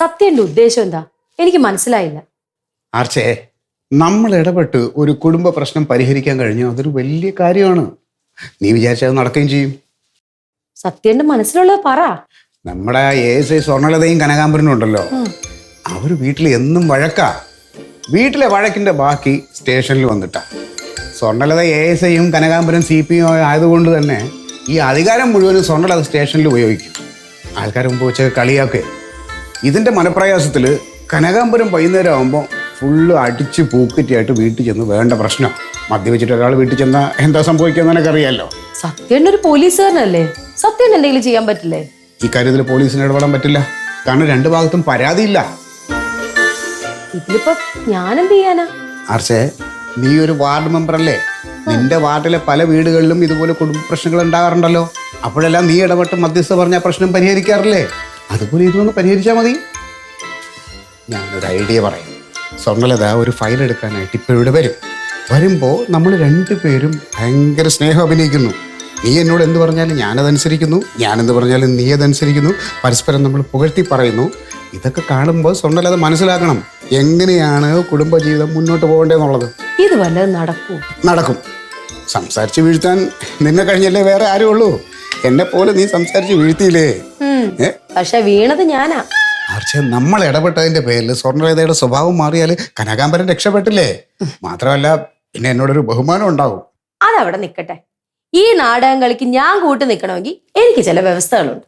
സത്യന്റെ ഉദ്ദേശം എന്താ? എനിക്ക് മനസ്സിലായില്ല. ആർച്ചേ, നമ്മൾ ഇടപെട്ട് ഒരു കുടുംബ പ്രശ്നം പരിഹരിക്കാൻ കഴിഞ്ഞാൽ അതൊരു വലിയ കാര്യമാണ്. നീ വിചാരിച്ചത് നടക്കുകയും ചെയ്യും. സത്യന്റെ മനസ്സിലുള്ളത് പറ. നമ്മുടെ ASI സ്വർണ്ണലതയും കനകാംബരനും ഉണ്ടല്ലോ, അവർ വീട്ടിൽ എന്നും വഴക്കാ. വീട്ടിലെ വഴക്കിന്റെ ബാക്കി സ്റ്റേഷനിൽ വന്നിട്ടാ. സ്വർണ്ണലത ASIയും കനകാംബരൻ CPM ആയതുകൊണ്ട് തന്നെ ഈ അധികാരം മുഴുവനും സ്വർണ്ണലത സ്റ്റേഷനിൽ ഉപയോഗിക്കും. ആൾക്കാർ മുമ്പ് വെച്ച് കളിയാക്കെ. ഇതിന്റെ മനപ്രയാസത്തിൽ കനകാംബരം വൈകുന്നേരം ആകുമ്പോൾ ഫുള്ള് അടിച്ച് പൂക്കറ്റിയായിട്ട് വീട്ടിൽ ചെന്ന് വേണ്ട പ്രശ്നം. മദ്യവെച്ചിട്ട് ഒരാൾ വീട്ടിൽ ചെന്നാൽ എന്താ സംഭവിക്കുക എനിക്കറിയാലോ. സത്യൻ ഒരു പോലീസുകാരനല്ലേ? സത്യൻ എന്തെങ്കിലും ചെയ്യാൻ പറ്റില്ലേ? ഈ കാര്യത്തിൽ പോലീസിന് ഇടപെടാൻ പറ്റില്ല. കാരണം രണ്ടു ഭാഗത്തും പരാതിയില്ല. ഇതിലിപ്പോ ഞാൻ എന്ത് ചെയ്യാനാ? ആർച്ചേ, നീ ഒരു വാർഡ് മെമ്പർ അല്ലേ? നിന്റെ വാർഡിലെ പല വീടുകളിലും ഇതുപോലെ കുടുംബ പ്രശ്നങ്ങൾ ഉണ്ടാകാറുണ്ടല്ലോ. അപ്പോഴെല്ലാം നീ ഇടപെട്ട് മധ്യസ്ഥ പറഞ്ഞ പ്രശ്നം പരിഹരിക്കാറില്ലേ? അതുപോലെ ഇതൊന്ന് പരിഹരിച്ചാൽ മതി. ഞാനൊരു ഐഡിയ പറയും. സ്വർണ്ണലത ഒരു ഫയൽ എടുക്കാനായിട്ട് ഇപ്പോൾ ഇവിടെ വരുമ്പോൾ നമ്മൾ രണ്ടുപേരും ഭയങ്കര സ്നേഹം അഭിനയിക്കുന്നു. നീ എന്നോട് എന്ത് പറഞ്ഞാലും ഞാനതനുസരിക്കുന്നു, ഞാനെന്ത് പറഞ്ഞാലും നീ അതനുസരിക്കുന്നു. പരസ്പരം നമ്മൾ പുകഴ്ത്തി പറയുന്നു. ഇതൊക്കെ കാണുമ്പോൾ സ്വർണ്ണലത മനസ്സിലാക്കണം എങ്ങനെയാണ് കുടുംബജീവിതം മുന്നോട്ട് പോകേണ്ടതെന്നുള്ളത്. ഇത് വല്ലതും നടക്കും. സംസാരിച്ച് വീഴ്ത്താൻ നിന്നെ കഴിഞ്ഞല്ലേ വേറെ ആരും ഉള്ളൂ. എന്നെ പോലെ നീ സംസാരിച്ച് വീഴ്ത്തിയില്ലേ? പക്ഷെ വീണത് ഞാനാ. ആർച്ചേ, നമ്മൾ ഇടപെട്ടതിന്റെ പേരിൽ സ്വർണ്ണലതയുടെ സ്വഭാവം മാറിയാൽ കനകാംബരൻ രക്ഷപ്പെട്ടില്ലേ? മാത്രമല്ല പിന്നെ എന്നോടൊരു ബഹുമാനം ഉണ്ടാവും. അതവിടെ നിൽക്കട്ടെ. ഈ നാടകം കളിക്ക് ഞാൻ കൂട്ട് നിൽക്കണമെങ്കിൽ എനിക്ക് ചില വ്യവസ്ഥകളുണ്ട്.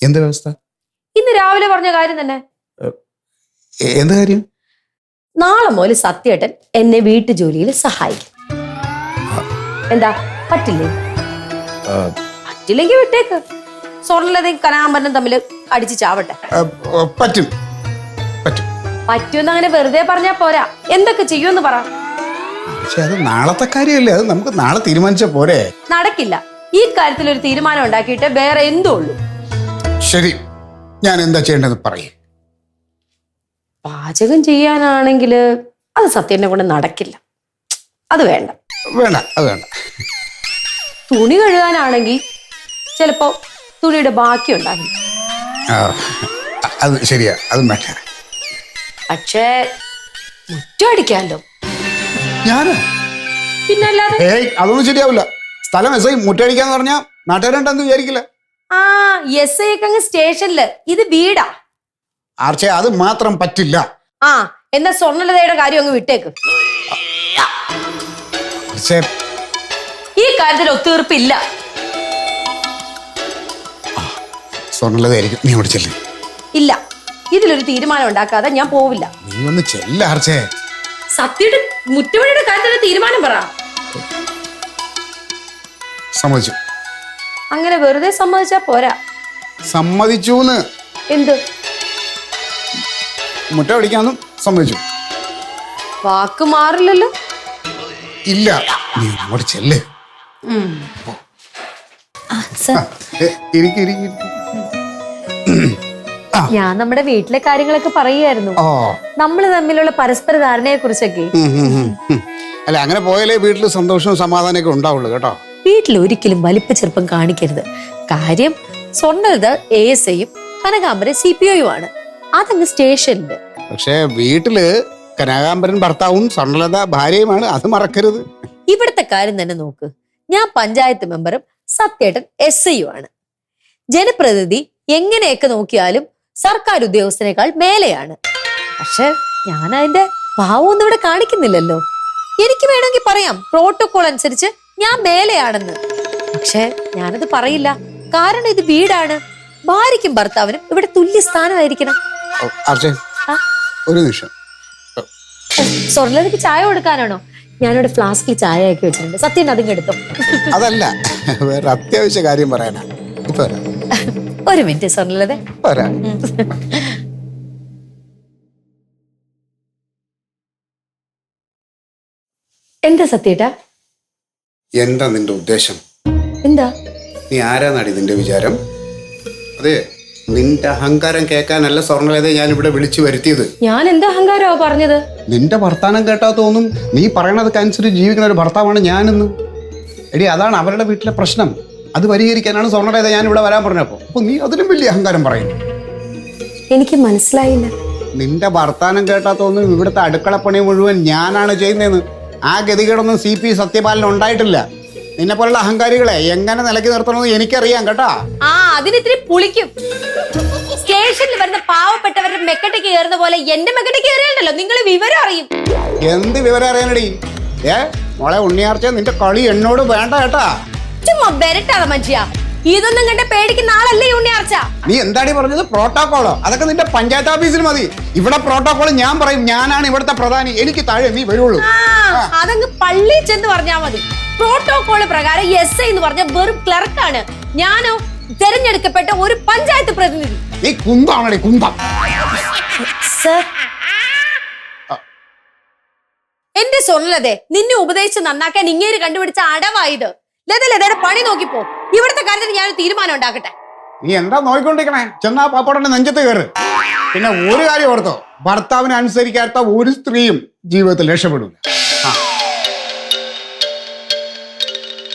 എന്ത് വ്യവസ്ഥ? ഇന്ന് രാവിലെ പറഞ്ഞ കാര്യം തന്നെ. എന്ത് കാര്യം? നാളെ മുതൽ സത്യേട്ടൻ എന്നെ വീട്ടു ജോലിയിൽ സഹായിക്കും. എന്താ പറ്റില്ലേ? പറ്റില്ലെങ്കിൽ വിട്ടേക്ക്. സ്വർണ്ണലതയും കനകാംബരനും തമ്മിൽ അടിച്ച് ചാവട്ടെ. പറ്റും. പറ്റുമെന്ന് അങ്ങനെ വെറുതെ പറഞ്ഞാ പോരാ. എന്തൊക്കെ ചെയ്യുമെന്ന് പറ. പക്ഷെ അത് നാളത്തെ കാര്യമല്ലേ, അത് നമുക്ക് നാളെ തീരുമാനിച്ച പോരെ. നടക്കില്ല. ഈ കാര്യത്തിൽ ഒരു തീരുമാനം ഉണ്ടാക്കിയിട്ട് വേറെ എന്തോ ഉള്ളൂ. ശരി, ഞാൻ എന്താ ചെയ്യേണ്ടത് പറയേ. പാചകം ചെയ്യാനാണെങ്കിൽ അത് സത്യനെ കൊണ്ട് നടക്കില്ല. അത് വേണ്ട. അത് വേണ്ട. തുണി കഴുകാനാണെങ്കിൽ ചിലപ്പോ തുണിയുടെ ബാക്കി ഉണ്ടാകും. അത് ശരിയാ, അതും വേണ്ട. പക്ഷേ മുറ്റം അടിക്കാമല്ലോ. ഞാനോ? പിന്നല്ലാതെ. അതൊന്നും ശരിയാവില്ല. സ്ഥലം SI മുറ്റടിക്കാന്ന് പറഞ്ഞാ നാട്ടുകാരുണ്ടെന്ന് വിചാരിക്കില്ല. SI ഒക്കെ അങ്ങ് സ്റ്റേഷനില്, ഇത് വീടാ. ആർച്ചേ, അത് മാത്രം പറ്റില്ല. എന്നാ സ്വർണ്ണലതയുടെ കാര്യം അങ്ങ് വിട്ടേക്ക്. ഈ കാര്യത്തിൽ ഒത്തുതീർപ്പില്ല. സ്വർണ്ണലതയായിരിക്കും. നീ അവിടെ ചെല്ല്. ഇല്ല, ഇതിലൊരു തീരുമാനം ഉണ്ടാക്കാതെ ഞാൻ പോവില്ല. നീ ഒന്ന് ചെല്ല ആർച്ചേ. സത്യയുടെ മുറ്റവഴിയുടെ കാര്യത്തിൽ തീരുമാനം പറ. സമ്മതിച്ചു. അങ്ങനെ വെറുതെ സമ്മതിച്ചാ പോരാ. സമ്മതിച്ചൂന്ന്. എന്ത്? മുറ്റ അടിക്കാന്നും സമ്മതിച്ചു. വാക്ക് മാറില്ലല്ലോ. ഇല്ല, നീ അങ്ങോട്ട് ചെല്ല്. ഞാൻ നമ്മുടെ വീട്ടിലെ കാര്യങ്ങളൊക്കെ പറയുമായിരുന്നു. നമ്മൾ തമ്മിലുള്ള പരസ്പര ധാരണയെ കുറിച്ചൊക്കെ. അല്ല, അങ്ങനെ പോയാലേ വീട്ടിൽ സന്തോഷവും സമാധാനമൊക്കെ ഉണ്ടാവുള്ളൂ കേട്ടോ. വീട്ടിൽ ഒരിക്കലും വലിപ്പ ചെറുപ്പം കാണിക്കരുത്. കാര്യം സ്വർണ്ണലത ASIയും കനകാംബരൻ CPOയുമാണ്. അതങ്ങ് സ്റ്റേഷനില്. പക്ഷെ വീട്ടില് കനകാംബരൻ ഭർത്താവും സ്വർണ്ണലത ഭാര്യയുമാണ്. അത് മറക്കരുത്. ഇവിടുത്തെ കാര്യം തന്നെ നോക്ക്. ഞാൻ പഞ്ചായത്ത് മെമ്പറും സത്യേട്ടൻ SIയുമാണ്. ജനപ്രതിനിധി എങ്ങനെയൊക്കെ നോക്കിയാലും സർക്കാർ ഉദ്യോഗസ്ഥനേക്കാൾ മേലെയാണ്. പക്ഷെ ഞാൻ അതിന്റെ ഭാവമൊന്നും ഇവിടെ കാണിക്കുന്നില്ലല്ലോ. എനിക്ക് വേണമെങ്കിൽ പറയാം, പ്രോട്ടോകോൾ അനുസരിച്ച് ഞാൻ മേലെയാണെന്ന്. പക്ഷെ ഞാനത് പറയില്ല. കാരണം ഇത് വീടാണ്. ഭാര്യയ്ക്കും ഭർത്താവിനും ഇവിടെ തുല്യ സ്ഥാനമായിരിക്കണം. ഒരു നിമിഷം. സ്വർണ്ണലതയ്ക്ക് ചായ കൊടുക്കാനാണോ? ഞാനിവിടെ ഫ്ലാസ്കിൽ ചായ ആക്കി വെച്ചിട്ടുണ്ട്. സത്യം അതിങ്ങ് എടുത്തോ. അതല്ല, വേറെ അത്യാവശ്യ കാര്യം പറയാനാ. ഒരു മിനിറ്റ് സ്വർണ്ണലത. എന്താ സത്യേട്ടാ? എന്താ നിന്റെ ഉദ്ദേശം? എന്താ? നീ ആരാന്നാടി നിന്റെ വിചാരം? അതെ, നിന്റെ അഹങ്കാരം കേൾക്കാനല്ല സ്വർണ്ണലതയെ ഞാൻ ഇവിടെ വിളിച്ചു വരുത്തിയത്. ഞാൻ എന്താ അഹങ്കാരമാ പറഞ്ഞത്? നിന്റെ വർത്താനം കേട്ടാ തോന്നും നീ പറയണതൊക്കെ അനുസരിച്ച് ജീവിക്കുന്ന ഒരു ഭർത്താവാണ് ഞാനെന്ന്. എടി, അതാണ് അവരുടെ വീട്ടിലെ പ്രശ്നം. അത് പരിഹരിക്കാനാണ് സ്വർണ്ണലത ഞാൻ ഇവിടെ വരാൻ പറഞ്ഞപ്പോ. അപ്പൊ നീ അതിലും വലിയ അഹങ്കാരം പറയുന്നു. എനിക്ക് മനസ്സിലായില്ല. നിന്റെ വർത്താനം കേട്ടാ തോന്നും ഇവിടുത്തെ അടുക്കളപ്പണി മുഴുവൻ ഞാനാണ് ചെയ്യുന്നതെന്ന്. ആ ഗതികേടൊന്നും CP സത്യപാലൻ ഉണ്ടായിട്ടില്ല. നിന്നെ പോലുള്ള അഹങ്കാരികളെ എങ്ങനെ നിലയ്ക്ക് നിർത്തണമെന്ന് എനിക്കറിയാം കേട്ടാ. ആ അതിനിത്തിരി പുളിക്കും. സ്റ്റേഷനിൽ വരുന്ന പാവപ്പെട്ടവരുടെ മെക്കട്ടേക്ക് കയറുന്ന പോലെ എന്റെ മെക്കട്ടേക്ക് കയറിയുണ്ടല്ലോ, നിങ്ങൾ വിവരം അറിയും. എന്ത് വിവരം അറിയാനടി? മോളെ ഉണ്ണിയാർച്ച, നിന്റെ കളി എന്നോട് വേണ്ട കേട്ടാ. ചുമ്മാ ബെരട്ടാതെ മനുഷ്യ, ഇതൊന്നും കണ്ട പേടിക്കുന്ന ആളല്ലേ ഈ ഉണ്ണിയാർച്ച. നീ എന്താടി പറഞ്ഞത്? പ്രോട്ടോകോളോ? അതൊക്കെ നിന്റെ പഞ്ചായത്ത് ഓഫീസിൽ മതി. ഇവിടെ പ്രോട്ടോകോൾ ഞാൻ പറയും. ഞാനാണ് ഇവിടുത്തെ പ്രധാനി. എനിക്ക് താഴെ നീ വരുള്ളൂ. അതങ്ങ് പള്ളി ചെന്ന് പറഞ്ഞാ മതി. പ്രോട്ടോകോൾ പ്രകാരം SI എന്ന് പറഞ്ഞ വെറും ക്ലർക്കാണ്. ഞാനോ തെരഞ്ഞെടുക്കപ്പെട്ട ഒരു പഞ്ചായത്ത് പ്രതിനിധി. നീ കുന്താണടി, കുന്തം. സർ, എന്റെ സ്വർണ്ണലതേ, നിന്നെ ഉപദേശിച്ച് നന്നാക്കാൻ ഇങ്ങേര് കണ്ടുപിടിച്ച അടവായത്. ലതയുടെ പണി നോക്കിപ്പോ. ഇവിടുത്തെ കാര്യത്തിൽ ഞാനൊരു തീരുമാനം ഉണ്ടാക്കട്ടെ. നീ എന്താ നോക്കിക്കൊണ്ടിരിക്കണേ? ചെന്നാ പാപ്പോടന്റെ നെഞ്ചത്ത് കയറ്. പിന്നെ ഒരു കാര്യം ഓർത്തോ, ഭർത്താവിനെ അനുസരിക്കാത്ത ഒരു സ്ത്രീയും ജീവിതത്തിൽ രക്ഷപ്പെടില്ല.